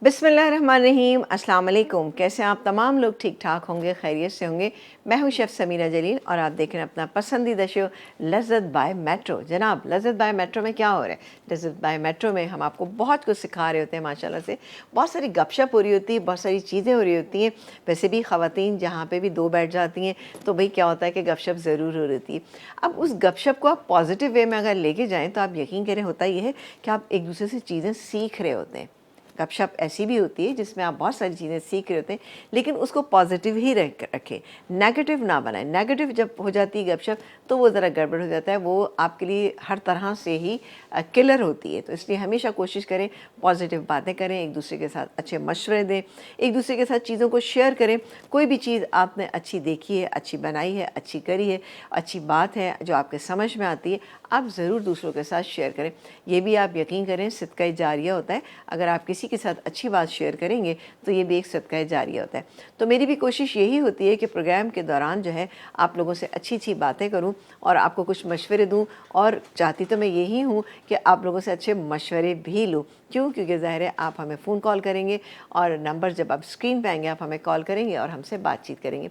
बिस्मिल्लाहिर्रहमानिर्रहीम, अस्सलाम वालेकुम। कैसे हैं आप तमाम लोग? ठीक ठाक होंगे, खैरियत से होंगे। मैं हूं शेफ़ समीरा जलील और आप देख रहे हैं अपना पसंदीदा शो लज़्ज़त बाय मेट्रो। जनाब, लज़्ज़त बाय मेट्रो में क्या हो रहा है? लज़्ज़त बाय मेट्रो में हम आपको बहुत कुछ सिखा रहे होते हैं माशाल्लाह से। बहुत सारी गपशप हो रही होती है, बहुत सारी चीज़ें हो रही होती हैं। वैसे भी ख़वातीन जहाँ पे भी दो बैठ जाती हैं तो भाई क्या होता है कि गपशप ज़रूर हो रही होती है। अब उस गपशप को आप पॉजिटिव वे में अगर लेके जाएँ तो आप यकीन करें होता ये है कि आप एक दूसरे से चीज़ें सीख रहे होते हैं। गपशप ऐसी भी होती है जिसमें आप बहुत सारी चीज़ें सीख रहे होते हैं, लेकिन उसको पॉजिटिव ही रखें, नेगेटिव ना बनाएं। नेगेटिव जब हो जाती है गपशप तो वो ज़रा गड़बड़ हो जाता है, वो आपके लिए हर तरह से ही किलर होती है। तो इसलिए हमेशा कोशिश करें पॉजिटिव बातें करें, एक दूसरे के साथ अच्छे मशवरे दें, एक दूसरे के साथ चीज़ों को शेयर करें। कोई भी चीज़ आपने अच्छी देखी है, अच्छी बनाई है, अच्छी करी है, अच्छी बात है जो आपके समझ में आती है, आप ज़रूर दूसरों के साथ शेयर करें। ये भी आप यकीन करें सदका जारिया होता है। अगर आप किसी के साथ अच्छी बात शेयर करेंगे तो ये भी एक सदका जारिया होता है। तो मेरी भी कोशिश यही होती है कि प्रोग्राम के दौरान जो है आप लोगों से अच्छी अच्छी बातें करूं और आपको कुछ मशवरे दूं, और चाहती तो मैं यही हूं कि आप लोगों से अच्छे मशवरे भी लूं। क्यों? क्योंकि ज़ाहिर है आप हमें फ़ोन कॉल करेंगे और नंबर जब आप स्क्रीन पे आएंगे आप हमें कॉल करेंगे और हमसे बातचीत करेंगे,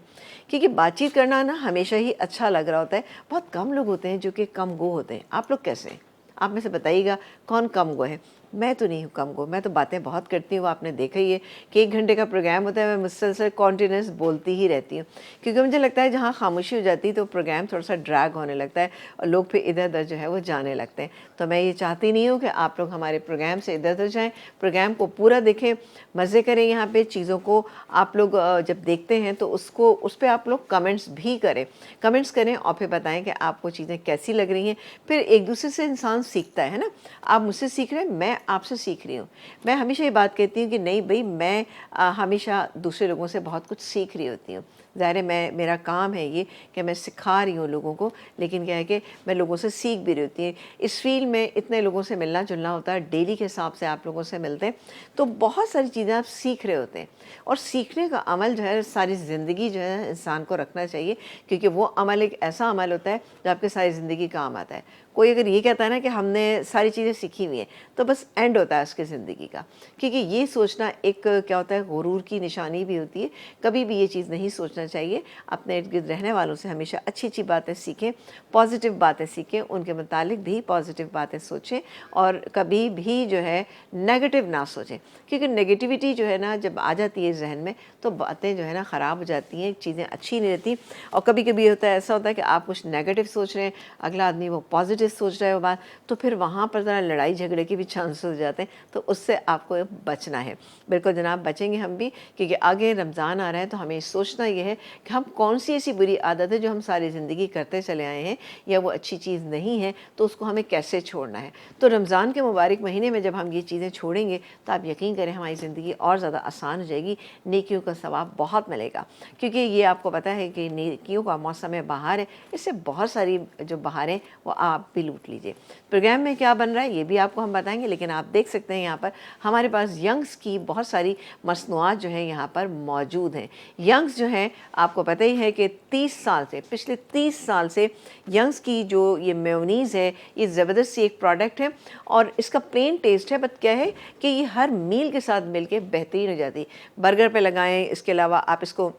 क्योंकि बातचीत करना ना हमेशा ही अच्छा लग रहा होता है। बहुत कम लोग होते हैं जो कि कम गो होते हैं। आप लोग कैसे हैं? आप में से बताइएगा कौन कम गो है? मैं तो नहीं हूँ कम गो, मैं तो बातें बहुत करती हूँ। आपने देखा ही है कि 1 घंटे का प्रोग्राम होता है, मैं मुसलसल कॉन्टिन्यूस बोलती ही रहती हूँ, क्योंकि मुझे लगता है जहाँ खामोशी हो जाती है तो प्रोग्राम थोड़ा सा ड्रैग होने लगता है और लोग फिर इधर उधर जो है वो जाने लगते हैं। तो मैं ये चाहती नहीं हूँ कि आप लोग हमारे प्रोग्राम से इधर उधर जाएँ। प्रोग्राम को पूरा देखें, मज़े करें। यहाँ पर चीज़ों को आप लोग जब देखते हैं तो उसको उस पर आप लोग कमेंट्स भी करें, कमेंट्स करें और फिर बताएं कि आपको चीज़ें कैसी लग रही हैं। फिर एक दूसरे से इंसान सीखता है ना। आप मुझसे सीख रहे हैं, मैं आपसे सीख रही हूँ। मैं हमेशा ये बात कहती हूँ कि नहीं भाई, मैं हमेशा दूसरे लोगों से बहुत कुछ सीख रही होती हूँ। ज़ाहिर है मेरा काम है ये कि मैं सिखा रही हूँ लोगों को, लेकिन क्या है कि मैं लोगों से सीख भी रही होती हूँ। इस फील्ड में इतने लोगों से मिलना जुलना होता है, डेली के हिसाब से आप लोगों से मिलते हैं, तो बहुत सारी चीज़ें आप सीख रहे होते हैं। और सीखने का अमल जो है सारी ज़िंदगी जो है इंसान को रखना चाहिए, क्योंकि वो अमल एक ऐसा अमल होता है जो आपके सारी ज़िंदगी काम आता है। कोई अगर ये कहता है ना कि हमने सारी चीज़ें सीखी हुई हैं, तो बस एंड होता है उसकी ज़िंदगी का। क्योंकि ये सोचना एक क्या होता है, गुरूर की निशानी भी होती है। कभी भी ये चीज़ नहीं सोचना चाहिए। अपने इर्द गिर्द रहने वालों से हमेशा अच्छी अच्छी बातें सीखें, पॉजिटिव बातें सीखें, उनके मुतालिक भी पॉजिटिव बातें सोचें और कभी भी जो है नेगेटिव ना सोचें। क्योंकि नेगेटिविटी जो है ना जब आ जाती है जहन में तो बातें जो है ना ख़राब हो जाती हैं, चीज़ें अच्छी नहीं रहती। और कभी कभी होता है, ऐसा होता है कि आप कुछ नेगेटिव सोच रहे हैं, अगला आदमी वो पॉजिटिव सोच रहा है वो बात, तो फिर वहाँ पर ज़रा लड़ाई झगड़े के भी चांसेस हो जाते हैं। तो उससे आपको बचना है। बिल्कुल जनाब, बचेंगे हम भी, क्योंकि आगे रमज़ान आ रहा है। तो हमें सोचना ये है कि हम कौन सी ऐसी बुरी आदत है जो हम सारी ज़िंदगी करते चले आए हैं या वो अच्छी चीज़ नहीं है, तो उसको हमें कैसे छोड़ना है। तो रमज़ान के मुबारक महीने में जब हम ये चीज़ें छोड़ेंगे तो आप यकीन करें हमारी ज़िंदगी और ज़्यादा आसान हो जाएगी, नेकियों का सवाब बहुत मिलेगा। क्योंकि ये आपको पता है कि नेकियों का मौसम है, बहार है, इससे बहुत सारी जो बहारें वो आप भी लूट लीजिए। प्रोग्राम में क्या बन रहा है ये भी आपको हम बताएंगे, लेकिन आप देख सकते हैं यहाँ पर हमारे पास यंग्स की बहुत सारी मसनूआत जो है यहाँ पर मौजूद हैं। यंग्स जो हैं, आपको पता ही है कि 30 साल से, पिछले 30 साल से यंग्स की जो ये मेयोनीज़ है, ये ज़बरदस्त सी एक प्रोडक्ट है और इसका प्लेन टेस्ट है, बट क्या है कि ये हर मील के साथ मिलके बेहतरीन हो जाती है। बर्गर पे लगाएं, इसके अलावा आप इसको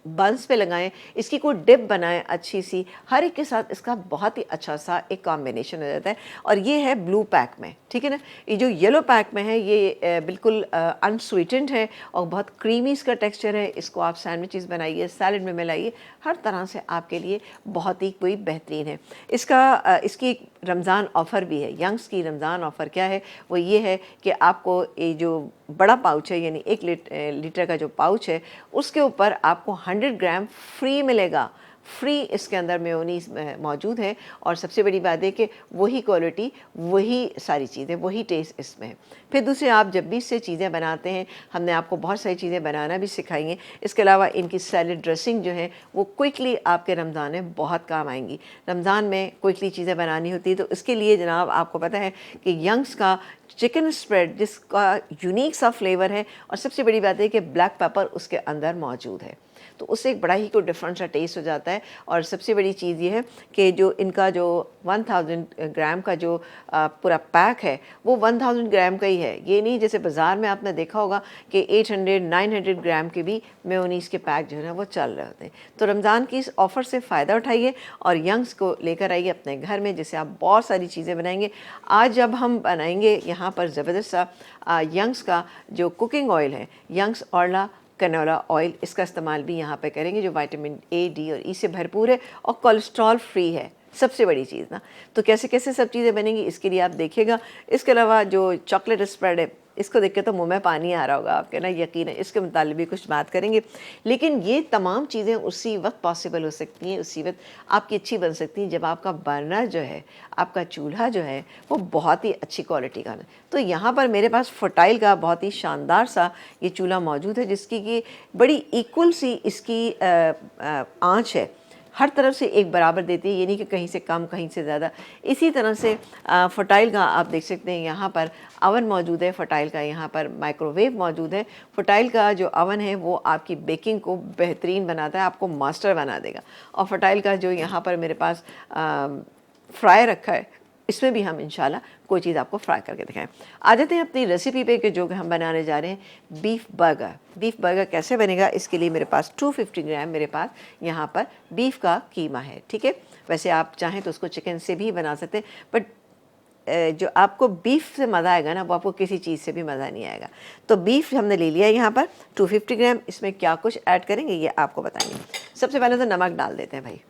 बंस पे लगाएं, इसकी कोई डिप बनाएं अच्छी सी, हर एक के साथ इसका बहुत ही अच्छा सा एक कॉम्बिनेशन हो जाता है। और ये है ब्लू पैक में, ठीक है ना। ये जो येलो पैक में है ये बिल्कुल अनस्वीटेंड है और बहुत क्रीमी इसका टेक्सचर है। इसको आप सैंडविचेस बनाइए, सैलड में मिलाइए, हर तरह से आपके लिए बहुत ही कोई बेहतरीन है। इसकी एक रमज़ान ऑफ़र भी है। यंग्स की रमज़ान ऑफ़र क्या है, वो ये है कि आपको ये जो बड़ा पाउच है, यानी 1 लीटर का जो पाउच है, उसके ऊपर आपको 100 ग्राम फ्री मिलेगा। फ्री इसके अंदर मेयोनीज़ मौजूद है। और सबसे बड़ी बात है कि वही क्वालिटी, वही सारी चीज़ें, वही टेस्ट इसमें है। फिर दूसरे, आप जब भी इससे चीज़ें बनाते हैं, हमने आपको बहुत सारी चीज़ें बनाना भी सिखाई हैं। इसके अलावा इनकी सैलड ड्रेसिंग जो है वो क्विकली आपके रमज़ान में बहुत काम आएंगी। रमज़ान में क्विकली चीज़ें बनानी होती है, तो इसके लिए जनाब आपको पता है कि यंग्स का चिकन स्प्रेड, जिसका यूनिक सा फ्लेवर है, और सबसे बड़ी बात है कि ब्लैक पेपर उसके अंदर मौजूद है। तो उससे एक बड़ा ही कोई डिफरेंट सा टेस्ट हो जाता है। और सबसे बड़ी चीज़ ये है कि जो इनका जो 1000 ग्राम का जो पूरा पैक है वो 1000 ग्राम का ही है। ये नहीं जैसे बाज़ार में आपने देखा होगा कि 800-900 ग्राम के भी मेयोनीज़ के पैक जो है ना वो चल रहे होते हैं। तो रमज़ान की इस ऑफ़र से फ़ायदा उठाइए और यंग्स को लेकर आइए अपने घर में, जिससे आप बहुत सारी चीज़ें बनाएंगे। आज जब हम बनाएंगे यहाँ पर ज़बरदस्त सा यंग्स का जो कुकिंग ऑयल है, यंग्स ऑर्ला कैनोला ऑयल, इसका इस्तेमाल भी यहाँ पे करेंगे, जो विटामिन ए, डी और ई से भरपूर है और कोलेस्ट्रॉल फ्री है, सबसे बड़ी चीज़ ना। तो कैसे कैसे सब चीज़ें बनेंगी इसके लिए आप देखिएगा। इसके अलावा जो चॉकलेट स्प्रेड है, इसको देख के तो मुँह में पानी आ रहा होगा आपके ना, यकीन है। इसके मुताबिक भी कुछ बात करेंगे, लेकिन ये तमाम चीज़ें उसी वक्त पॉसिबल हो सकती हैं, उसी वक्त आपकी अच्छी बन सकती हैं जब आपका बर्नर जो है, आपका चूल्हा जो है वो बहुत ही अच्छी क्वालिटी का है। तो यहाँ पर मेरे पास फर्टाइल का बहुत ही शानदार सा ये चूल्हा मौजूद है, जिसकी कि बड़ी इक्वल सी इसकी आँच है, हर तरफ से एक बराबर देती है, ये नहीं कि कहीं से कम कहीं से ज़्यादा। इसी तरह से फर्टाइल का आप देख सकते हैं यहाँ पर अवन मौजूद है, फर्टाइल का यहाँ पर माइक्रोवेव मौजूद है। फर्टाइल का जो अवन है वो आपकी बेकिंग को बेहतरीन बनाता है, आपको मास्टर बना देगा। और फर्टाइल का जो यहाँ पर मेरे पास फ्राई रखा है, इसमें भी हम इंशाल्लाह कोई चीज़ आपको फ्राई करके दिखाएं। आ जाते हैं अपनी रेसिपी पे कि जो हम बनाने जा रहे हैं बीफ बर्गर। बीफ बर्गर कैसे बनेगा, इसके लिए मेरे पास 250 ग्राम मेरे पास यहाँ पर बीफ का कीमा है, ठीक है। वैसे आप चाहें तो उसको चिकन से भी बना सकते हैं, बट जो आपको बीफ से मज़ा आएगा ना, वो आपको किसी चीज़ से भी मज़ा नहीं आएगा। तो बीफ हमने ले लिया यहाँ पर 250 ग्राम। इसमें क्या कुछ ऐड करेंगे ये आपको बताएंगे। सबसे पहले तो नमक डाल देते हैं भाई,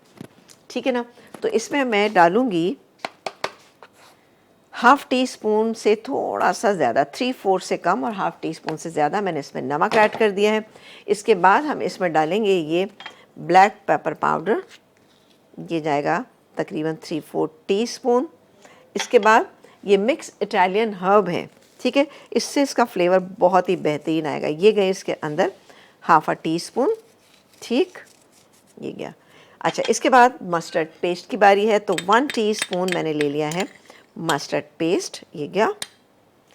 ठीक है ना। तो इसमें मैं डालूँगी हाफ़ टी स्पून से थोड़ा सा ज़्यादा, 3/4 से कम और हाफ़ टी स्पून से ज़्यादा मैंने इसमें नमक ऐड कर दिया है। इसके बाद हम इसमें डालेंगे ये ब्लैक पेपर पाउडर, ये जाएगा तकरीबन 3/4 टीस्पून। इसके बाद ये मिक्स इटालियन हर्ब है, ठीक है, इससे इसका फ्लेवर बहुत ही बेहतरीन आएगा। ये गए इसके अंदर हाफ़ टी स्पून, ठीक, ये गया। अच्छा, इसके बाद मस्टर्ड पेस्ट की बारी है, तो 1 टीस्पून मैंने ले लिया है मस्टर्ड पेस्ट, ये गया।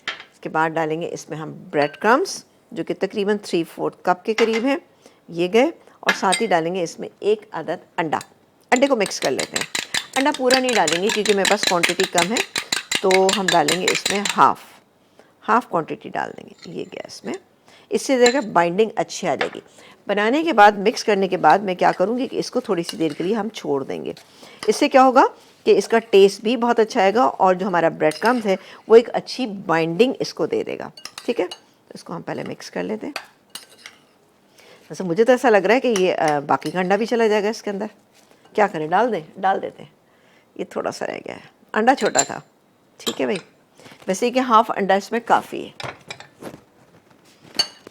इसके बाद डालेंगे इसमें हम ब्रेड क्रम्स, जो कि तकरीबन 3/4 कप के करीब है, ये गए। और साथ ही डालेंगे इसमें 1 अदद अंडा। अंडे को मिक्स कर लेते हैं। अंडा पूरा नहीं डालेंगे क्योंकि मेरे पास क्वांटिटी कम है, तो हम डालेंगे इसमें हाफ़ क्वांटिटी डाल देंगे, ये गया इसमें। इससे देखिए बाइंडिंग अच्छी आ जाएगी। बनाने के बाद, मिक्स करने के बाद मैं क्या करूँगी कि इसको थोड़ी सी देर के लिए हम छोड़ देंगे। इससे क्या होगा कि इसका टेस्ट भी बहुत अच्छा आएगा और जो हमारा ब्रेड क्रम्स है वो एक अच्छी बाइंडिंग इसको दे देगा, ठीक है। तो इसको हम पहले मिक्स कर लेते हैं। वैसे मुझे तो ऐसा लग रहा है कि ये बाकी का अंडा भी चला जाएगा इसके अंदर। क्या करें, डाल देते हैं। ये थोड़ा सा रह गया है, अंडा छोटा था, ठीक है भाई। वैसे कि हाफ़ अंडा इसमें काफ़ी है।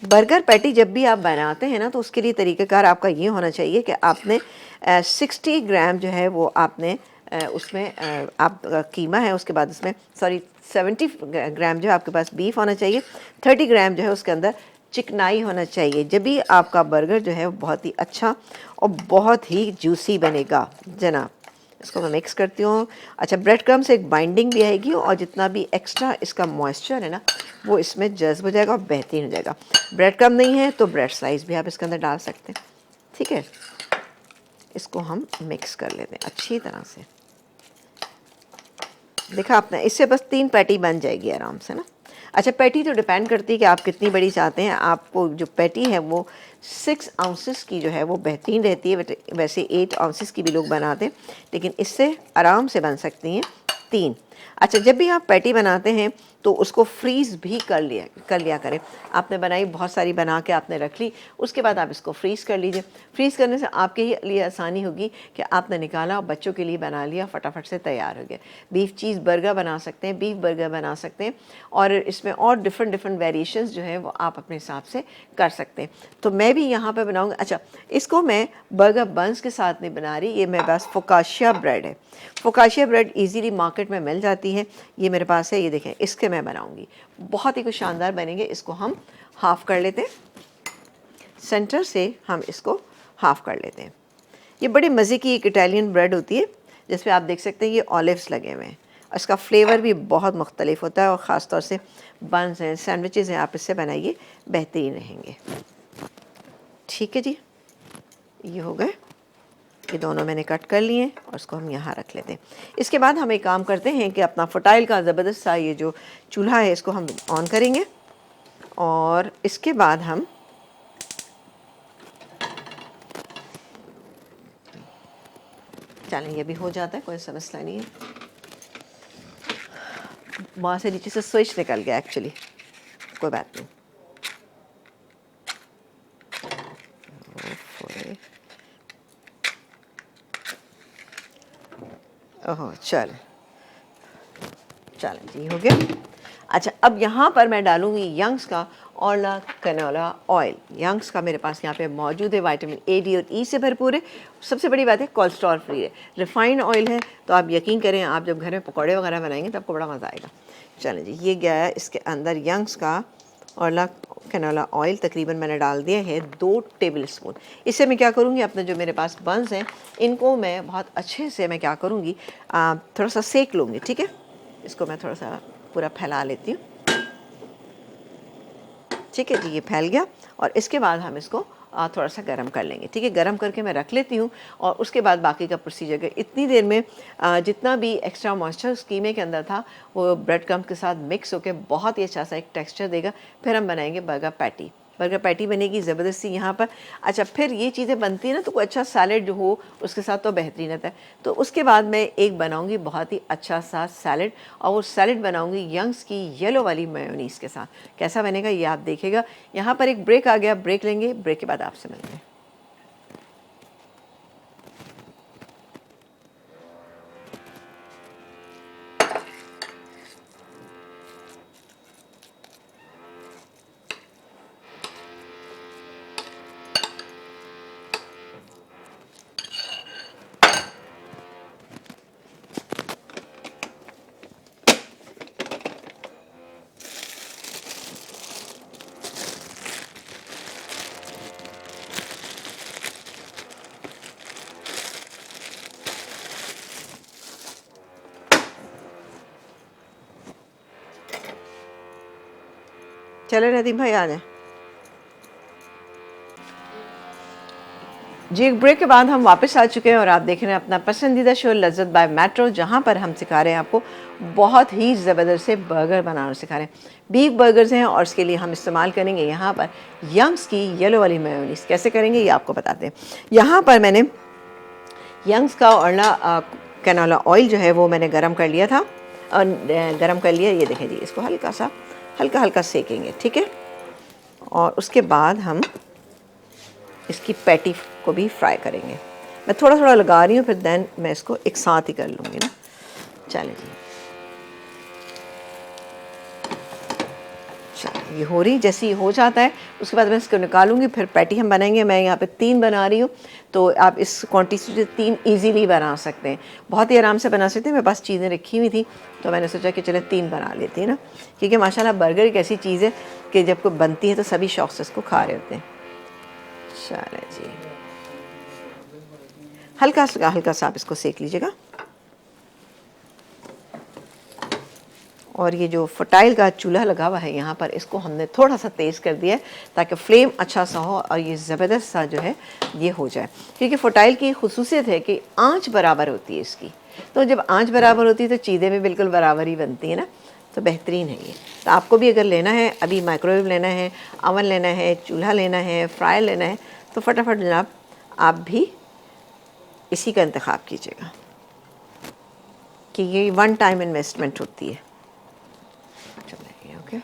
बर्गर पैटी जब भी आप बनाते हैं ना, तो उसके लिए तरीक़ाकार आपका ये होना चाहिए कि आपने 60 ग्राम जो है वो आपने उसमें आप कीमा है, उसके बाद उसमें 70 ग्राम जो है आपके पास बीफ होना चाहिए, 30 ग्राम जो है उसके अंदर चिकनाई होना चाहिए। जब भी आपका बर्गर जो है वो बहुत ही अच्छा और बहुत ही जूसी बनेगा जनाब। इसको मैं मिक्स करती हूँ। अच्छा, ब्रेड क्रम्ब से एक बाइंडिंग भी आएगी और जितना भी एक्स्ट्रा इसका मॉइस्चर है ना वो इसमें जज़्ब हो जाएगा और बेहतरीन हो जाएगा। ब्रेड क्रम्ब नहीं है तो ब्रेड स्लाइस भी आप इसके अंदर डाल सकते हैं, ठीक है। इसको हम मिक्स कर लेते हैं अच्छी तरह से। देखा आपने, इससे बस 3 पैटी बन जाएगी आराम से ना। अच्छा, पैटी तो डिपेंड करती है कि आप कितनी बड़ी चाहते हैं। आपको जो पैटी है वो 6 आउंसेस की जो है वो बेहतरीन रहती है। वैसे 8 आउंसेस की भी लोग बनाते हैं, लेकिन इससे आराम से बन सकती हैं 3। अच्छा, जब भी आप पैटी बनाते हैं तो उसको फ्रीज़ भी कर लिया करें। आपने बनाई, बहुत सारी बना के आपने रख ली, उसके बाद आप इसको फ्रीज़ कर लीजिए। फ्रीज़ करने से आपके ही लिए आसानी होगी कि आपने निकाला और बच्चों के लिए बना लिया, फटाफट से तैयार हो गया। बीफ चीज़ बर्गर बना सकते हैं, बीफ बर्गर बना सकते हैं, और इसमें और डिफरेंट वेरिएशंस जो है वो आप अपने हिसाब से कर सकते हैं। तो मैं भी यहाँ पर बनाऊँगी। अच्छा, इसको मैं बर्गर बंस के साथ नहीं बना रही, ये मेरे पास फोकाशिया ब्रेड है। फोकाशिया ब्रेड ईजीली मार्केट में मिल जाती है, ये मेरे पास है, ये देखें, इसके मैं बनाऊंगी, बहुत ही कुछ शानदार बनेंगे। इसको हम हाफ़ कर लेते हैं, सेंटर से हम इसको हाफ़ कर लेते हैं। ये बड़ी मज़े की एक इटालियन ब्रेड होती है जिसपे आप देख सकते हैं ये ऑलिव्स लगे हुए हैं। इसका फ्लेवर भी बहुत मुख्तलिफ होता है और ख़ास तौर से बन्स हैं, सैंडविचेज़ हैं, आप इससे बनाइए, बेहतरीन रहेंगे। ठीक है जी। ये हो गए, ये दोनों मैंने कट कर लिए और इसको हम यहाँ रख लेते हैं। इसके बाद हम एक काम करते हैं कि अपना फटाइल का ज़बरदस्त सा ये जो चूल्हा है इसको हम ऑन करेंगे और इसके बाद हम चलें, ये भी हो जाता है, कोई समस्या नहीं है। वहाँ से नीचे से स्विच निकल गया एक्चुअली, कोई बात नहीं। ओहो चल जी, हो गया। अच्छा, अब यहाँ पर मैं डालूँगी यंग्स का ऑला कैनोला ऑयल। यंग्स का मेरे पास यहाँ पे मौजूद है, विटामिन ए, डी और ई से भरपूर है। सबसे बड़ी बात है कोलेस्ट्रॉल फ्री है। रिफाइंड ऑयल है, तो आप यकीन करें आप जब घर में पकौड़े वगैरह बनाएंगे तो आपको बड़ा मज़ा आएगा। चलें जी, ये गया है इसके अंदर यंग्स का ऑला कैनोला ऑयल। तकरीबन मैंने डाल दिया है 2 टेबल स्पून। इससे मैं क्या करूँगी, अपने जो मेरे पास बंस हैं इनको मैं बहुत अच्छे से मैं क्या करूँगी, थोड़ा सा सेक लूँगी। ठीक है, इसको मैं थोड़ा सा पूरा फैला लेती हूँ। ठीक है जी, ये फैल गया और इसके बाद हम इसको थोड़ा सा गर्म कर लेंगे। ठीक है, गर्म करके मैं रख लेती हूँ और उसके बाद बाकी का प्रोसीजर है। इतनी देर में जितना भी एक्स्ट्रा मॉइस्चर कीमे के अंदर था वो ब्रेड क्रम्ब के साथ मिक्स होकर बहुत ही अच्छा सा एक टेक्सचर देगा। फिर हम बनाएंगे बर्गर पैटी। बर्गर पैटी बनेगी ज़बरदस्ती यहाँ पर। अच्छा, फिर ये चीज़ें बनती हैं ना तो कोई अच्छा सैलेड जो हो उसके साथ तो बेहतरीन रहता है। तो उसके बाद मैं एक बनाऊँगी बहुत ही अच्छा सा सैलेड, और वो सैलेड बनाऊँगी यंग्स की येलो वाली मेयोनीज़ के साथ। कैसा बनेगा ये आप देखिएगा। यहाँ पर एक ब्रेक आ गया, ब्रेक लेंगे, ब्रेक के बाद आपसे मिलते हैं। चले नदीम भाई, आ जाए जी। एक ब्रेक के बाद हम वापस आ चुके हैं और आप देख रहे हैं अपना पसंदीदा शो लज़्ज़त बाय मेट्रो, जहां पर हम सिखा रहे हैं आपको बहुत ही ज़बरदस्त से बर्गर बनाना सिखा रहे हैं। बीफ बर्गर्स हैं और इसके लिए हम इस्तेमाल करेंगे यहाँ पर यंग्स की येलो वाली मेयोनीज़। कैसे करेंगे ये आपको बताते हैं। यहाँ पर मैंने यंग्स का ऑला कैनोला ऑयल जो है वो मैंने गरम कर लिया था और गरम कर लिया। ये देखें जी, इसको हल्का हल्का सेकेंगे। ठीक है, और उसके बाद हम इसकी पैटी को भी फ्राई करेंगे। मैं थोड़ा थोड़ा लगा रही हूँ, फिर देन मैं इसको एक साथ ही कर लूँगी ना। चलें जी, चलिए ये हो रही, जैसे ही हो जाता है उसके बाद मैं इसको निकालूंगी, फिर पैटी हम बनाएंगे। मैं यहाँ पे 3 बना रही हूँ, तो आप इस क्वांटिटी से 3 इजीली बना सकते हैं, बहुत ही आराम से बना सकते हैं। मेरे पास चीज़ें रखी हुई थी तो मैंने सोचा कि चले 3 बना लेती है ना, क्योंकि माशाल्लाह बर्गर एक ऐसी चीज़ है कि जब कोई बनती है तो सभी शौक से इसको खा रहे होते हैं। चलें जी, हल्का सा आप इसको सेक लीजिएगा। और ये जो फटाइल का चूल्हा लगा हुआ है यहाँ पर, इसको हमने थोड़ा सा तेज़ कर दिया है ताकि फ्लेम अच्छा सा हो और ये ज़बरदस्त सा जो है ये हो जाए। क्योंकि फटाइल की खुसूसियत है कि आंच बराबर होती है इसकी, तो जब आंच बराबर होती है तो चीज़ें भी बिल्कुल बराबर ही बनती है ना, तो बेहतरीन है ये। तो आपको भी अगर लेना है, अभी माइक्रोवेव लेना है, अवन लेना है, चूल्हा लेना है, फ्राई लेना है, तो फटाफट जनाब आप भी इसी का इंतखाब कीजिएगा कि ये 1 टाइम इन्वेस्टमेंट होती है। ओके,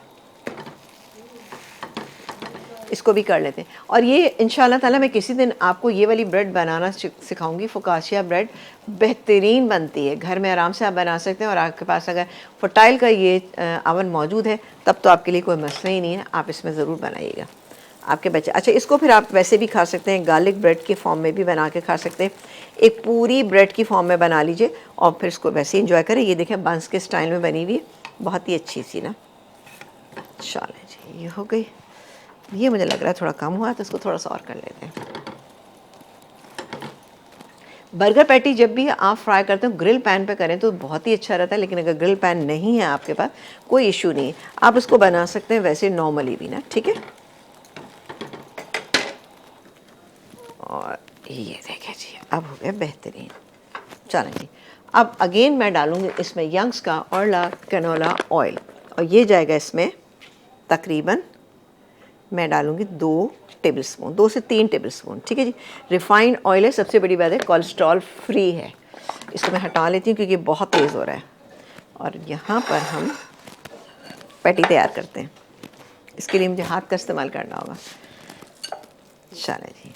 इसको भी कर लेते हैं। और ये इंशाल्लाह ताला मैं किसी दिन आपको ये वाली ब्रेड बनाना सिखाऊंगी। फोकाशिया ब्रेड बेहतरीन बनती है, घर में आराम से आप बना सकते हैं। और आपके पास अगर फटाइल का ये अवन मौजूद है तब तो आपके लिए कोई मसला ही नहीं है, आप इसमें ज़रूर बनाइएगा आपके बच्चे। अच्छा, इसको फिर आप वैसे भी खा सकते हैं, गार्लिक ब्रेड के फॉर्म में भी बना के खा सकते हैं। एक पूरी ब्रेड की फॉर्म में बना लीजिए और फिर इसको वैसे इंजॉय करें। ये देखें बंस के स्टाइल में बनी हुई है, बहुत ही अच्छी सी ना। चलें जी, ये हो गई। ये मुझे लग रहा है थोड़ा कम हुआ, तो इसको थोड़ा सा और कर लेते हैं। बर्गर पैटी जब भी आप फ्राई करते हो ग्रिल पैन पे करें तो बहुत ही अच्छा रहता है, लेकिन अगर ग्रिल पैन नहीं है आपके पास कोई इशू नहीं है, आप इसको बना सकते हैं वैसे नॉर्मली भी ना। ठीक है, और ये देखें जी, अब हो गया बेहतरीन। चलें जी, अब अगेन मैं डालूँगी इसमें यंग्स का ऑरला कैनोला ऑयल, और ये जाएगा इसमें तकरीबन मैं डालूँगी 2 टेबलस्पून, 2 से 3 टेबलस्पून, ठीक है जी। रिफाइंड ऑयल है, सबसे बड़ी बात है कोलेस्ट्रॉल फ्री है। इसको मैं हटा लेती हूँ क्योंकि बहुत तेज़ हो रहा है। और यहाँ पर हम पैटी तैयार करते हैं, इसके लिए मुझे हाथ का इस्तेमाल करना होगा। चलें जी,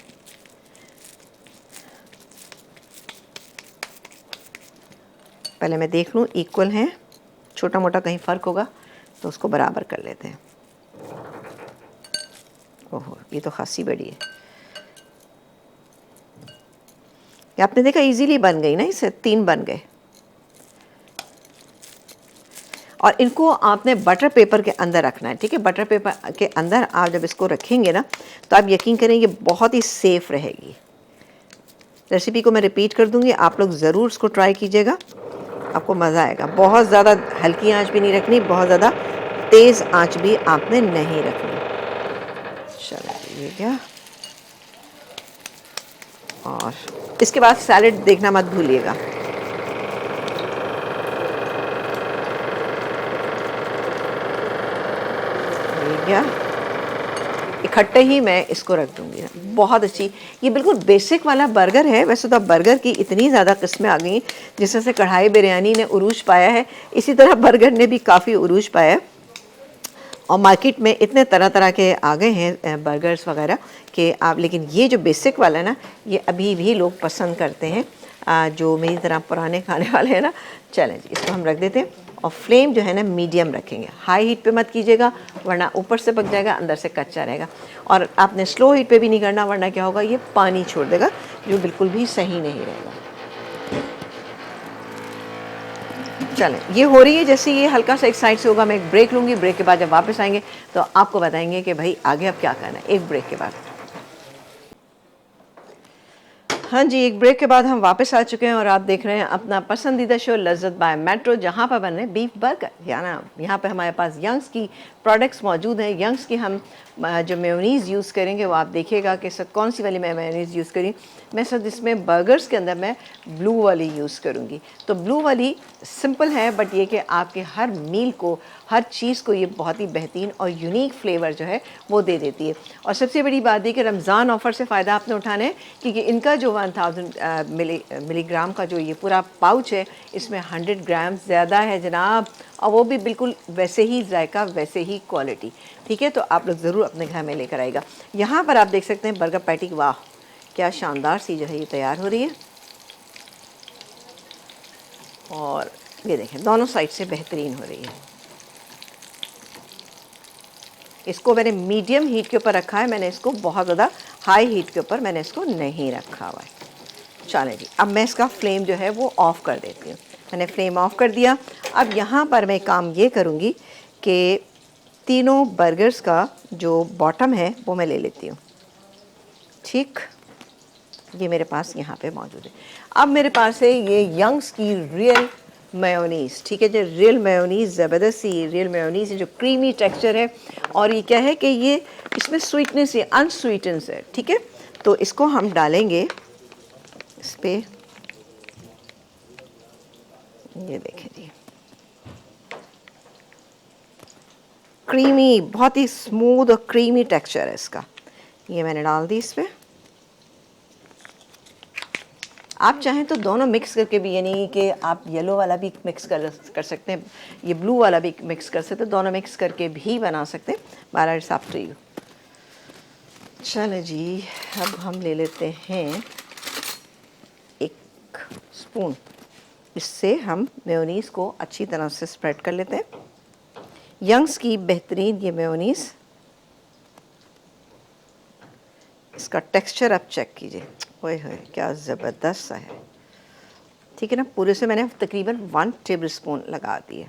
पहले मैं देख लूँ इक्वल हैं, छोटा मोटा कहीं फ़र्क होगा तो उसको बराबर कर लेते हैं। ओहो, ये तो खासी बड़ी है। ये आपने देखा इजीली बन गई ना, इससे 3 बन गए। और इनको आपने बटर पेपर के अंदर रखना है, ठीक है। बटर पेपर के अंदर आप जब इसको रखेंगे ना तो आप यकीन करें ये बहुत ही सेफ़ रहेगी। रेसिपी को मैं रिपीट कर दूंगी, आप लोग ज़रूर इसको ट्राई कीजिएगा, आपको मज़ा आएगा। बहुत ज़्यादा हल्की आंच भी नहीं रखनी, बहुत ज़्यादा तेज़ आंच भी आपने नहीं रखनी। चलो ये क्या, और इसके बाद सैलेड देखना मत भूलिएगा। ये क्या, इकट्ठे ही मैं इसको रख दूंगी। बहुत अच्छी, ये बिल्कुल बेसिक वाला बर्गर है। वैसे तो बर्गर की इतनी ज़्यादा किस्में आ गई, जिस तरह से कढ़ाई बिरयानी ने उरूज पाया है, इसी तरह बर्गर ने भी काफ़ी उरूज पाया है। और मार्केट में इतने तरह तरह के आ गए हैं बर्गर्स वगैरह कि आप, लेकिन ये जो बेसिक वाला है ना, ये अभी भी लोग पसंद करते हैं, जो मेरी तरह पुराने खाने वाले हैं ना। चलें जी, इसको हम रख देते हैं, और फ्लेम जो है ना मीडियम रखेंगे, हाई हीट पे मत कीजिएगा वरना ऊपर से पक जाएगा, अंदर से कच्चा रहेगा। और आपने स्लो हीट पे भी नहीं करना, वरना क्या होगा, ये पानी छोड़ देगा, जो बिल्कुल भी सही नहीं रहेगा। चलें, ये हो रही है, जैसे ये हल्का सा एक साइड से होगा, मैं एक ब्रेक लूँगी। ब्रेक के बाद जब वापस आएंगे तो आपको बताएंगे कि भाई आगे अब क्या करना है, एक ब्रेक के बाद। हाँ जी, एक ब्रेक के बाद हम वापस आ चुके हैं और आप देख रहे हैं अपना पसंदीदा शो लज़्ज़त बाय मेट्रो, जहाँ पर बन रहे हैं बीफ बर्गर। या ना, यहाँ पे हमारे पास यंग्स की प्रोडक्ट्स मौजूद हैं। यंग्स की हम जो मेयोनीज़ यूज़ करेंगे वो आप देखिएगा कि सर कौन सी वाली मैं मेयोनीज़ यूज़ करी। मैं सर इसमें बर्गर्स के अंदर मैं ब्लू वाली यूज़ करूँगी। तो ब्लू वाली सिंपल है, बट ये कि आपके हर मील को, हर चीज़ को ये बहुत ही बेहतरीन और यूनिक फ्लेवर जो है वो दे देती है। और सबसे बड़ी बात है कि रमज़ान ऑफ़र से फ़ायदा आपने उठाना है, क्योंकि इनका जो 1000 मिलीग्राम का जो ये पूरा पाउच है, इसमें 100 ग्राम ज़्यादा है जनाब, और वो भी बिल्कुल वैसे ही जायका, वैसे ही क्वालिटी, ठीक है। तो आप लोग ज़रूर अपने घर में लेकर आएगा। यहाँ पर आप देख सकते हैं बर्गर पैटी, वाह क्या शानदार सी जो है ये तैयार हो रही है। और ये देखें दोनों साइड से बेहतरीन हो रही है। इसको मैंने मीडियम हीट के ऊपर रखा है, मैंने इसको बहुत ज़्यादा हाई हीट के ऊपर मैंने इसको नहीं रखा हुआ है। चलें जी, अब मैं इसका फ्लेम जो है वो ऑफ़ कर देती हूँ। मैंने फ्लेम ऑफ़ कर दिया। अब यहाँ पर मैं काम ये करूँगी कि तीनों बर्गर्स का जो बॉटम है वो मैं ले लेती हूँ, ठीक। ये मेरे पास यहाँ पे मौजूद है। अब मेरे पास है ये यंग्स की रियल मेयोनीज़, ठीक है जी। रियल मेयोनीज़, ज़बरदस्त सी रियल मेयोनीज़ है, जो क्रीमी टेक्सचर है। और ये क्या है कि ये इसमें स्वीटनेस है, अनस्वीटनेस है, ठीक है। तो इसको हम डालेंगे इस पे, ये देखें जी, क्रीमी, बहुत ही स्मूथ और क्रीमी टेक्सचर है इसका। ये मैंने डाल दी इस पे। आप चाहें तो दोनों मिक्स करके भी, यानी कि आप येलो वाला भी मिक्स कर सकते हैं, ये ब्लू वाला भी मिक्स कर सकते हैं, दोनों मिक्स करके भी बना सकते हैं। बारह इट्स अप टू यू। चलो जी, अब हम ले लेते हैं 1 स्पून, इससे हम मेयोनीज़ को अच्छी तरह से स्प्रेड कर लेते हैं। यंग्स की बेहतरीन ये मेयोनीज़, इसका टेक्सचर आप चेक कीजिए, ओए होए क्या ज़बरदस्त सा है, ठीक है ना। पूरे से मैंने तकरीबन 1 टेबलस्पून लगा दिए।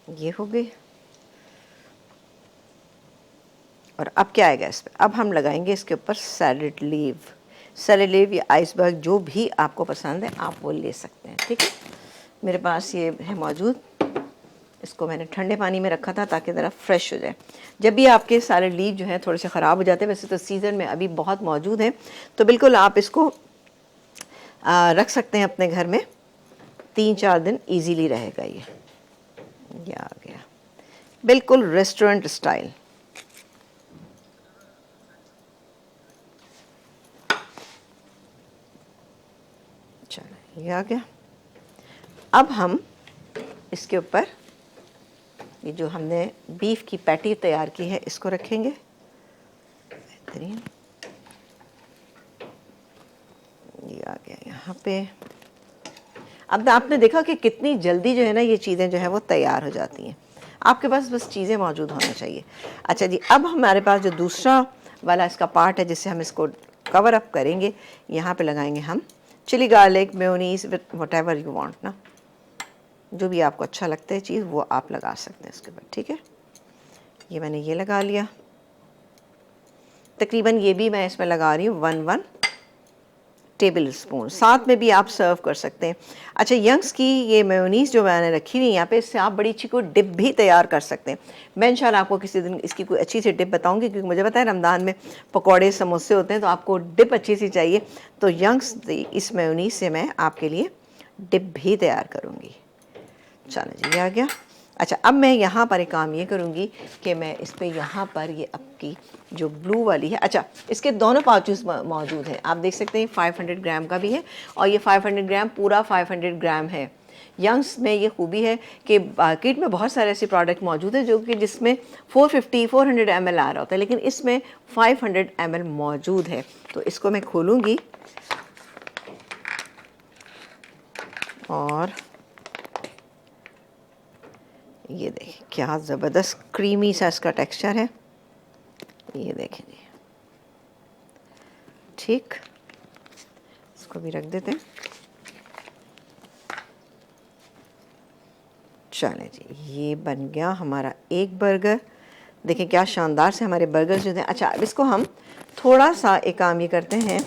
ये हो गई। और अब क्या आएगा इस पर, अब हम लगाएंगे इसके ऊपर सैलेड लीव। सैलेड लीव या आइसबर्ग, जो भी आपको पसंद है आप वो ले सकते हैं, ठीक है। मेरे पास ये है मौजूद, इसको मैंने ठंडे पानी में रखा था ताकि ज़रा फ्रेश हो जाए। जब भी आपके सैलड लीव जो हैं थोड़े से ख़राब हो जाते हैं, वैसे तो सीज़न में अभी बहुत मौजूद हैं, तो बिल्कुल आप इसको रख सकते हैं अपने घर में, 3-4 दिन इजीली रहेगा। ये आ गया बिल्कुल रेस्टोरेंट स्टाइल। चलो ये आ गया। अब हम इसके ऊपर ये जो हमने बीफ की पैटी तैयार की है इसको रखेंगे। बेहतरीन, ये आ गया यहाँ पे। अब आपने देखा कि कितनी जल्दी जो है ना ये चीज़ें जो है वो तैयार हो जाती हैं। आपके पास बस चीज़ें मौजूद होना चाहिए। अच्छा जी, अब हमारे पास जो दूसरा वाला इसका पार्ट है जिससे हम इसको कवर अप करेंगे, यहाँ पे लगाएंगे हम chilli garlic mayonnaise with whatever you want ना, जो भी आपको अच्छा लगता है चीज़ वो आप लगा सकते हैं इसके ऊपर। ठीक है, ये मैंने ये लगा लिया। तकरीबन ये भी मैं इसमें लगा रही हूँ 1 टेबल स्पून। साथ में भी आप सर्व कर सकते हैं। अच्छा, यंग्स की ये मेयोनीज़ जो मैंने रखी हुई है यहाँ पे, इससे आप बड़ी अच्छी कोई डिप भी तैयार कर सकते हैं। मैं इंशाल्लाह आपको किसी दिन इसकी कोई अच्छी सी डिप बताऊंगी, क्योंकि मुझे पता है रमज़ान में पकौड़े समोसे होते हैं, तो आपको डिप अच्छी सी चाहिए। तो यंग्स इस मेयोनीज़ से मैं आपके लिए डिप भी तैयार करूँगी। चलो जी, ये आ गया। अच्छा, अब मैं यहाँ पर एक काम ये करूँगी कि मैं इस पर यहाँ पर ये आपकी जो ब्लू वाली है, अच्छा इसके दोनों पाउचेस मौजूद हैं, आप देख सकते हैं। 500 ग्राम का भी है और ये 500 ग्राम पूरा 500 ग्राम है। यंग्स में ये खूबी है कि मार्केट में बहुत सारे ऐसे प्रोडक्ट मौजूद हैं जो कि जिसमें 400 ml आ रहा होता है, लेकिन इसमें 500 ml मौजूद है। तो इसको मैं खोलूँगी और ये देखें क्या ज़बरदस्त क्रीमी सा इसका टेक्सचर है। ये देखें जी, ठीक, इसको भी रख देते हैं। चलें जी, ये बन गया हमारा एक बर्गर। देखें क्या शानदार से हमारे बर्गर्स जो हैं। अच्छा, अब इसको हम थोड़ा सा एक काम ये करते हैं,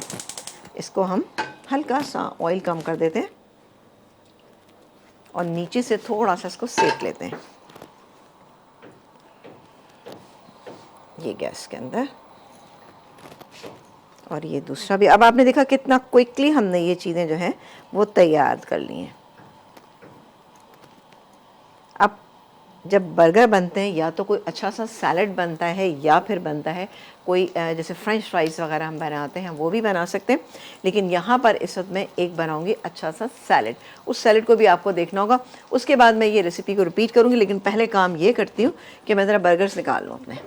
इसको हम हल्का सा ऑयल कम कर देते हैं और नीचे से थोड़ा सा इसको सेक लेते हैं ये गैस के अंदर। और ये दूसरा भी, अब आपने देखा कितना क्विकली हमने ये चीज़ें जो हैं वो तैयार कर ली हैं। अब जब बर्गर बनते हैं या तो कोई अच्छा सा सैलड बनता है या फिर बनता है कोई जैसे फ्रेंच फ्राइज़ वगैरह हम बनाते हैं वो भी बना सकते हैं, लेकिन यहाँ पर इस वक्त मैं एक बनाऊँगी अच्छा सा सैलड। उस सैलड को भी आपको देखना होगा, उसके बाद मैं ये रेसिपी को रिपीट करूँगी। लेकिन पहले काम ये करती हूँ कि मैं ज़रा बर्गर्स निकाल लूँ अपने।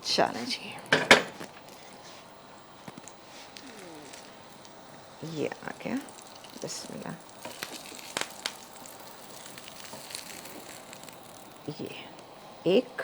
चलें जी, ये आ गया, बिस्मिल्लाह। ये एक,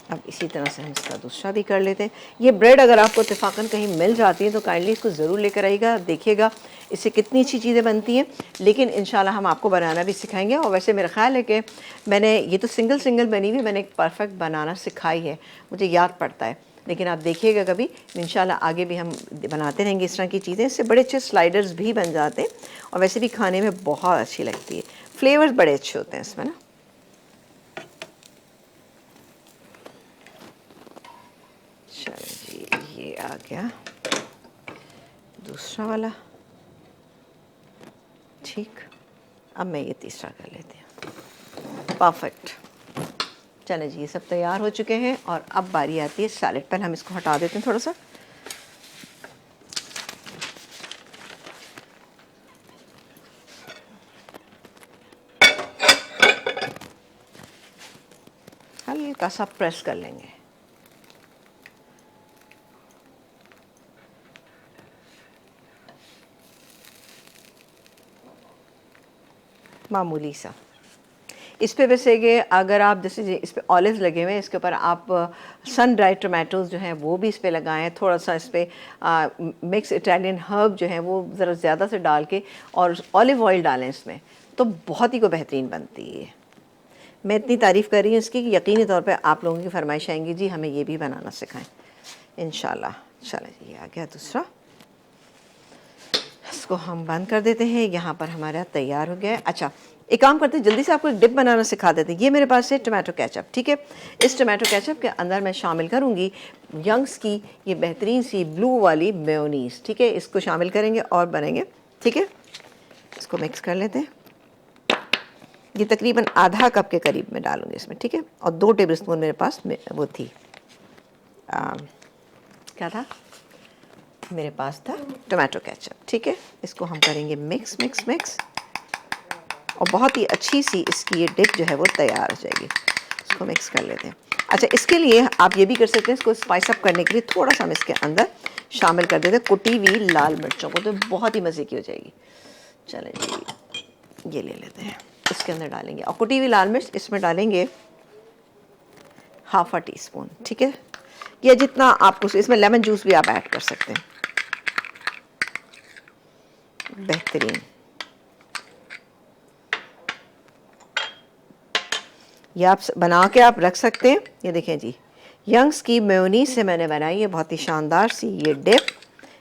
अब इसी तरह से हम इसका दूसरा भी कर लेते हैं। ये ब्रेड अगर आपको इत्तेफाकन कहीं मिल जाती है तो काइंडली इसको ज़रूर लेकर आइएगा, देखिएगा इससे कितनी अच्छी चीज़ें बनती हैं। लेकिन इंशाल्लाह हम आपको बनाना भी सिखाएंगे। और वैसे मेरा ख्याल है कि मैंने ये तो सिंगल बनी हुई, मैंने एक परफेक्ट बनाना सिखाई है, मुझे याद पड़ता है। लेकिन आप देखिएगा कभी, इंशाल्लाह आगे भी हम बनाते रहेंगे इस तरह की चीज़ें। इससे बड़े अच्छे स्लाइडर्स भी बन जाते हैं और वैसे भी खाने में बहुत अच्छी लगती है। फ्लेवर्स बड़े अच्छे होते हैं इसमें ना। चलो जी, ये आ गया दूसरा वाला, ठीक। अब मैं ये तीसरा कर लेती हूँ, परफेक्ट। चलें जी, ये सब तैयार हो चुके हैं और अब बारी आती है सैलेड। पहले हम इसको हटा देते हैं थोड़ा सा। हल्का सा प्रेस कर लेंगे। मामूली सा। इस पे वैसे कि अगर आप जैसे इस पे ऑलिव्स लगे हुए हैं, इसके ऊपर आप सन ड्राइड टमाटोज़ जो हैं वो भी इस पे लगाएं। थोड़ा सा इस पर मिक्स इटालियन हर्ब जो हैं वो ज़रा ज़्यादा से डाल के और ऑलिव ऑयल डालें इसमें, तो बहुत ही को बेहतरीन बनती है। मैं इतनी तारीफ़ कर रही हूँ इसकी कि यकीनी तौर पे आप लोगों की फरमाइश आएंगी जी हमें ये भी बनाना सिखाएं इंशाल्लाह। चलें जी, ये आ गया दूसरा इसको हम बंद कर देते हैं। यहाँ पर हमारा तैयार हो गया है। अच्छा, एक काम करते हैं, जल्दी से आपको एक डिप बनाना सिखा देते हैं। ये मेरे पास है टमाटो केचप, ठीक है। इस टमाटो केचप के अंदर मैं शामिल करूँगी यंग्स की ये बेहतरीन सी ब्लू वाली मेयोनीज़, ठीक है। इसको शामिल करेंगे और बनेंगे, ठीक है। इसको मिक्स कर लेते हैं। ये तकरीबन आधा कप के करीब मैं डालूँगी इसमें, ठीक है। और 2 टेबलस्पून मेरे पास वो थी, क्या था मेरे पास था, टमाटो केचप, ठीक है। इसको हम करेंगे मिक्स मिक्स मिक्स, और बहुत ही अच्छी सी इसकी ये डिप जो है वो तैयार हो जाएगी। इसको मिक्स कर लेते हैं। अच्छा, इसके लिए आप ये भी कर सकते हैं, इसको स्पाइस अप करने के लिए थोड़ा सा हम इसके अंदर शामिल कर देते हैं कुटी हुई लाल मिर्चों को, तो बहुत ही मज़े की हो जाएगी। चलें जी, ये ले लेते हैं, इसके अंदर डालेंगे, और कुटी हुई लाल मिर्च इसमें डालेंगे ½ टीस्पून, ठीक है। या जितना आपको, इसमें लेमन जूस भी आप ऐड कर सकते हैं। बेहतरीन, ये आप बना के आप रख सकते हैं। ये देखें जी, यंग्स की मेयोनीज से मैंने बनाई है बहुत ही शानदार सी ये डिप।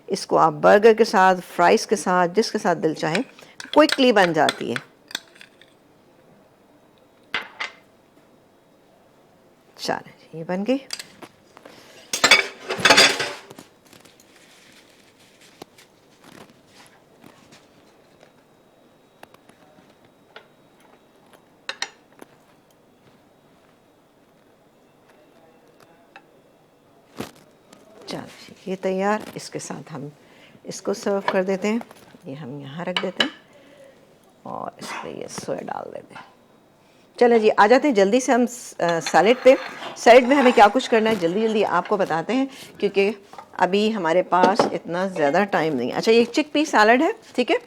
इसको आप बर्गर के साथ, फ्राइज़ के साथ, जिसके साथ दिल चाहे, क्विकली बन जाती है। चलें, ये बन गई। चलो ये तैयार। इसके साथ हम इसको सर्व कर देते हैं। ये हम यहाँ रख देते हैं और इस पर ये सोया डाल देते हैं। चलो जी, आ जाते हैं जल्दी से हम सैलेड पे। सैलेड में हमें क्या कुछ करना है जल्दी जल्दी आपको बताते हैं, क्योंकि अभी हमारे पास इतना ज़्यादा टाइम नहीं है। अच्छा, ये चिकपी सैलेड है, ठीक है।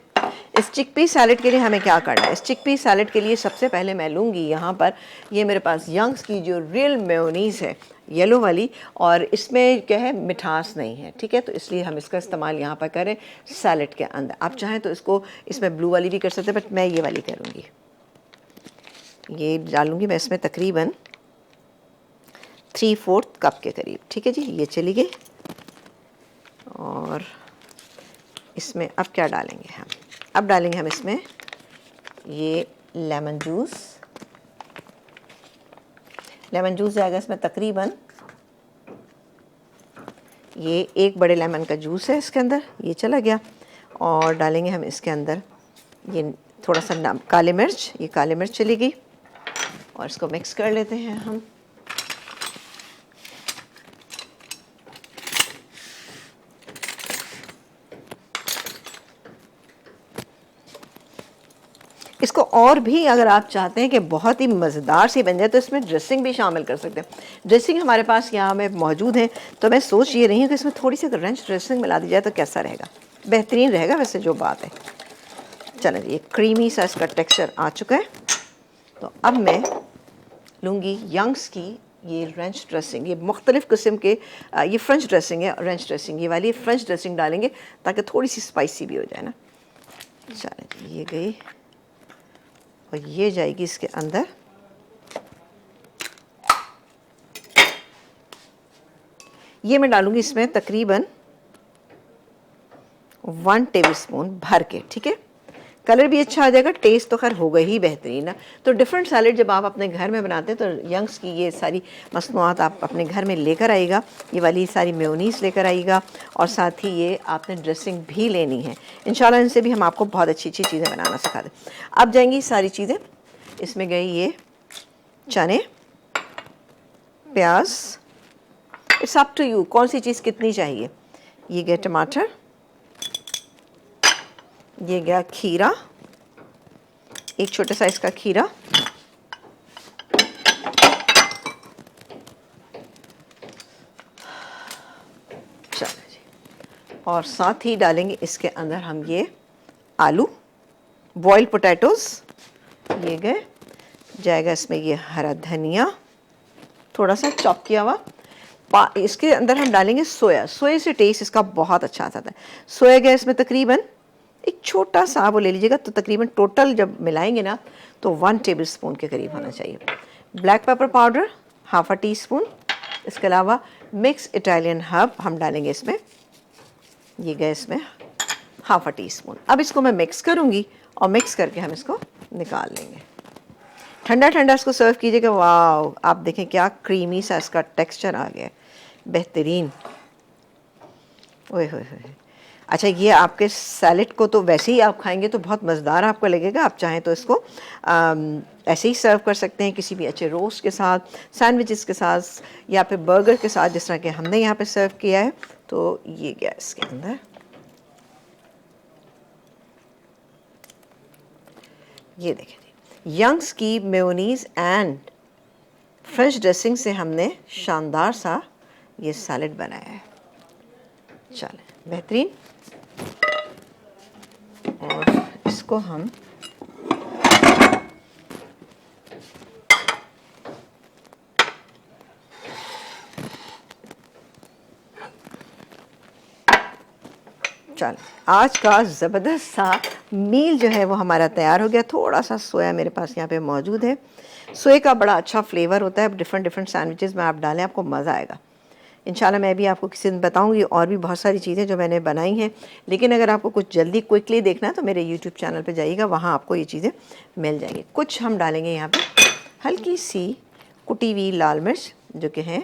इस चिकपी सैलेड के लिए हमें क्या करना है? इस चिकपी सैलेड के लिए सबसे पहले मैं लूँगी यहाँ पर, ये मेरे पास यंग्स की जो रियल मेयोनीज़ है, येलो वाली, और इसमें क्या है, मिठास नहीं है, ठीक है। तो इसलिए हम इसका इस्तेमाल यहाँ पर करें सैलेड के अंदर। आप चाहें तो इसको इसमें ब्लू वाली भी कर सकते हैं, बट मैं ये वाली करूँगी। ये डालूँगी मैं इसमें तकरीबन 3/4 कप के करीब, ठीक है जी। ये चली गई। और इसमें अब क्या डालेंगे हम? अब डालेंगे हम इसमें ये लेमन जूस। लेमन जूस जाएगा इसमें तकरीबन, ये 1 बड़े लेमन का जूस है इसके अंदर, ये चला गया। और डालेंगे हम इसके अंदर ये थोड़ा सा काली मिर्च, ये काली मिर्च चली गई। और इसको मिक्स कर लेते हैं हम। इसको और भी अगर आप चाहते हैं कि बहुत ही मज़ेदार सी बन जाए तो इसमें ड्रेसिंग भी शामिल कर सकते हैं। ड्रेसिंग हमारे पास यहाँ में मौजूद है, तो मैं सोच ये रही हूँ कि इसमें थोड़ी सी अगर रंच ड्रेसिंग मिला दी जाए तो कैसा रहेगा, बेहतरीन रहेगा वैसे जो बात है। चलें, ये क्रीमी सा इसका टेक्सचर आ चुका है। तो अब मैं लूँगी यंग्स की ये रंच ड्रेसिंग। ये मुख्तलिफ़ किस्म के ये फ्रेंच ड्रेसिंग है, रंच ड्रेसिंग ये वाली फ्रेंच ड्रेसिंग डालेंगे ताकि थोड़ी सी स्पाइसी भी हो जाए ना। चलें, ये गई और ये जाएगी इसके अंदर। ये मैं डालूँगी इसमें तकरीबन 1 टेबलस्पून भर के, ठीक है। कलर भी अच्छा आ जाएगा, टेस्ट तो खैर होगा ही बेहतरीन ना। तो डिफरेंट सैलेड जब आप अपने घर में बनाते हैं तो यंग्स की ये सारी मसनूआत आप अपने घर में लेकर आइएगा। ये वाली सारी मेयोनीज़ लेकर आइएगा, और साथ ही ये आपने ड्रेसिंग भी लेनी है। इंशाल्लाह इनसे भी हम आपको बहुत अच्छी अच्छी चीज़ें बनाना सिखा दें। अब जाएंगी सारी चीज़ें। इसमें गई ये चने, प्याज, इट्स अप टू यू कौन सी चीज़ कितनी चाहिए। ये गया टमाटर, ये गया खीरा, एक छोटे साइज़ का खीरा, चलो जी। और साथ ही डालेंगे इसके अंदर हम ये आलू, बॉइल्ड पोटैटोज़, ये गए। जाएगा इसमें ये हरा धनिया थोड़ा सा चॉप किया हुआ। इसके अंदर हम डालेंगे सोया। सोया से टेस्ट इसका बहुत अच्छा आता है। सोया गया इसमें तकरीबन एक छोटा सा वो ले लीजिएगा, तो तकरीबन टोटल जब मिलाएंगे ना तो 1 टेबलस्पून के करीब होना चाहिए। Black pepper powder ½ teaspoon. इसके अलावा मिक्स इटालियन हर्ब हम डालेंगे इसमें। ये गए इसमें हाफ टी स्पून। अब इसको मैं मिक्स करूँगी और मिक्स करके हम इसको निकाल लेंगे। ठंडा ठंडा इसको सर्व कीजिएगा। वाह, आप देखें क्या क्रीमी सा इसका टेक्सचर आ गया, बेहतरीन। ओए होए होए। अच्छा, ये आपके सैलेड को तो वैसे ही आप खाएंगे तो बहुत मज़ेदार आपको लगेगा। आप चाहें तो इसको ऐसे ही सर्व कर सकते हैं किसी भी अच्छे रोस्ट के साथ, सैंडविचेस के साथ, या फिर बर्गर के साथ, जिस तरह के हमने यहाँ पे सर्व किया है। तो ये गया इसके अंदर, ये देखें यंग्स की मेयोनीज़ एंड फ्रेंच ड्रेसिंग से हमने शानदार सा ये सैलेड बनाया है। चलें, बेहतरीन। और इसको हम चल, आज का ज़बरदस्त सा मील जो है वो हमारा तैयार हो गया। थोड़ा सा सोया मेरे पास यहाँ पे मौजूद है। सोए का बड़ा अच्छा फ्लेवर होता है। डिफरेंट डिफरेंट सैंडविचेस में आप डालें, आपको मज़ा आएगा। इंशाल्लाह मैं भी आपको किसी दिन बताऊंगी और भी बहुत सारी चीज़ें जो मैंने बनाई हैं। लेकिन अगर आपको कुछ जल्दी क्विकली देखना है तो मेरे यूट्यूब चैनल पे जाइएगा, वहाँ आपको ये चीज़ें मिल जाएंगी। कुछ हम डालेंगे यहाँ पे हल्की सी कुटी हुई लाल मिर्च, जो कि है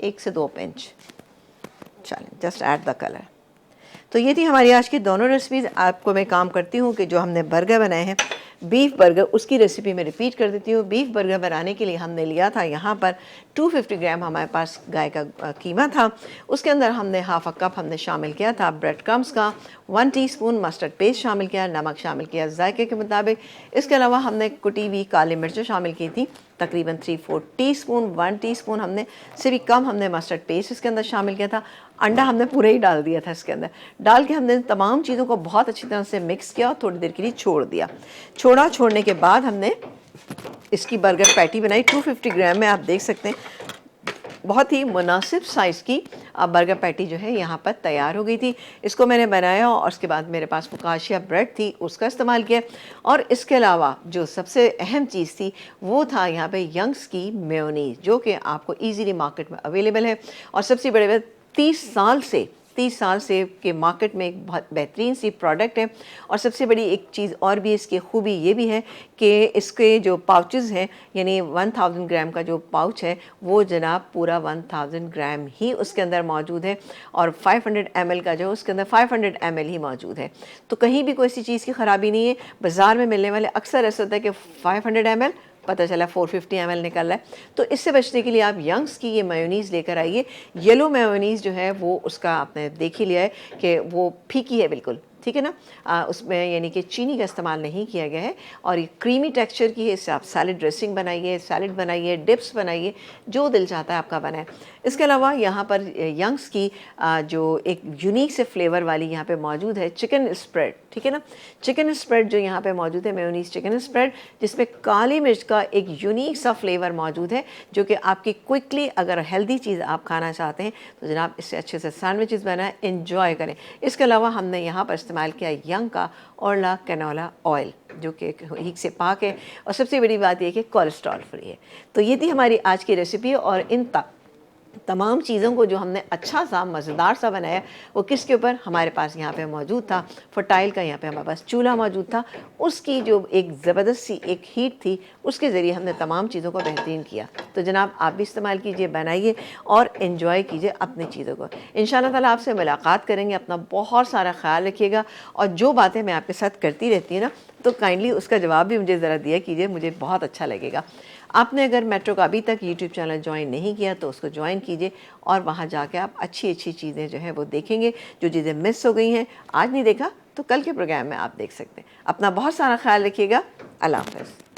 1 से 2 पिंच। चलें, जस्ट ऐड द कलर। तो ये थी हमारी आज की दोनों रेसिपीज़। आपको मैं काम करती हूँ कि जो हमने बर्गर बनाए हैं, बीफ बर्गर, उसकी रेसिपी मैं रिपीट कर देती हूँ। बीफ बर्गर बनाने के लिए हमने लिया था यहाँ पर 250 ग्राम हमारे पास गाय का कीमा था। उसके अंदर हमने हाफ अ कप हमने शामिल किया था ब्रेड क्रम्स का, 1 टीस्पून मस्टर्ड पेस्ट शामिल किया, नमक शामिल किया जायके के मुताबिक। इसके अलावा हमने कुटी हुई काली मिर्चें शामिल की थी, तकरीबन 3/4 टीस्पून। 1 टीस्पून हमने से भी कम हमने मस्टर्ड पेस्ट इसके अंदर शामिल किया था। अंडा हमने पूरा ही डाल दिया था इसके अंदर। डाल के हमने तमाम चीज़ों को बहुत अच्छी तरह से मिक्स किया और थोड़ी देर के लिए छोड़ दिया। छोड़ने के बाद हमने इसकी बर्गर पैटी बनाई 250 ग्राम में। आप देख सकते हैं बहुत ही मुनासिब साइज़ की बर्गर पैटी जो है यहाँ पर तैयार हो गई थी। इसको मैंने बनाया और उसके बाद मेरे पास फुकाशिया ब्रेड थी, उसका इस्तेमाल किया। और इसके अलावा जो सबसे अहम चीज़ थी वो था यहाँ पे यंग्स की मेयोनीज़, जो कि आपको ईज़िली मार्केट में अवेलेबल है। और सबसे बड़े 30 साल से के मार्केट में एक बहुत बेहतरीन सी प्रोडक्ट है। और सबसे बड़ी एक चीज़ और भी इसकी खूबी ये भी है कि इसके जो पाउचेस हैं, यानी 1000 ग्राम का जो पाउच है वो जनाब पूरा 1000 ग्राम ही उसके अंदर मौजूद है। और 500 ml का जो उसके अंदर 500 ml ही मौजूद है। तो कहीं भी कोई सी चीज़ की ख़राबी नहीं है। बाज़ार में मिलने वाले अक्सर ऐसा होता है कि 500 ml, पता चला 450 ml निकल रहा है। तो इससे बचने के लिए आप यंग्स की ये मेयोनीज़ लेकर आइए। येलो मेयोनीज़ जो है वो उसका आपने देख ही लिया है कि वो फीकी है बिल्कुल, ठीक है ना। उसमें यानी कि चीनी का इस्तेमाल नहीं किया गया है और ये क्रीमी टेक्सचर की है। इससे आप सैलड ड्रेसिंग बनाइए, सैलड बनाइए, डिप्स बनाइए, जो दिल चाहता है आपका बनाए। इसके अलावा यहाँ पर यंग्स की जो एक यूनिक से फ्लेवर वाली यहाँ पे मौजूद है चिकन स्प्रेड, ठीक है ना। चिकन स्प्रेड जो यहाँ पे मौजूद है, मेयोनीज़ चिकन स्प्रेड, जिसमें काली मिर्च का एक यूनिक सा फ्लेवर मौजूद है, जो कि आपकी क्विकली अगर हेल्दी चीज़ आप खाना चाहते हैं तो जनाब इससे अच्छे से सैंडविचेस बनाएं, इंजॉय करें। इसके अलावा हमने यहाँ पर इस्तेमाल किया यंग का ऑरला कैनोला ऑयल, जो कि हीक से पाक है और सबसे बड़ी बात यह कि कोलेस्ट्रॉल फ्री है। तो ये थी हमारी आज की रेसिपी। और इन तमाम चीज़ों को जो हमने अच्छा सा मज़ेदार सा बनाया वो किसके ऊपर, हमारे पास यहाँ पे मौजूद था फर्टाइल का, यहाँ पे हमारे पास चूल्हा मौजूद था। उसकी जो एक ज़बरदस्त सी एक हीट थी, उसके ज़रिए हमने तमाम चीज़ों को बेहतरीन किया। तो जनाब आप भी इस्तेमाल कीजिए, बनाइए और इन्जॉय कीजिए अपनी चीज़ों को। इंशाअल्लाह ताला आपसे मुलाकात करेंगे। अपना बहुत सारा ख्याल रखिएगा और जो बातें मैं आपके साथ करती रहती हूँ ना, तो काइंडली उसका जवाब भी मुझे ज़रा दिया कीजिए, मुझे बहुत अच्छा लगेगा। आपने अगर मेट्रो का अभी तक यूट्यूब चैनल ज्वाइन नहीं किया तो उसको ज्वाइन कीजिए और वहाँ जाके आप अच्छी अच्छी चीज़ें जो है वो देखेंगे। जो चीज़ें मिस हो गई हैं, आज नहीं देखा तो कल के प्रोग्राम में आप देख सकते हैं। अपना बहुत सारा ख्याल रखिएगा। अल्लाह हाफ़िज़।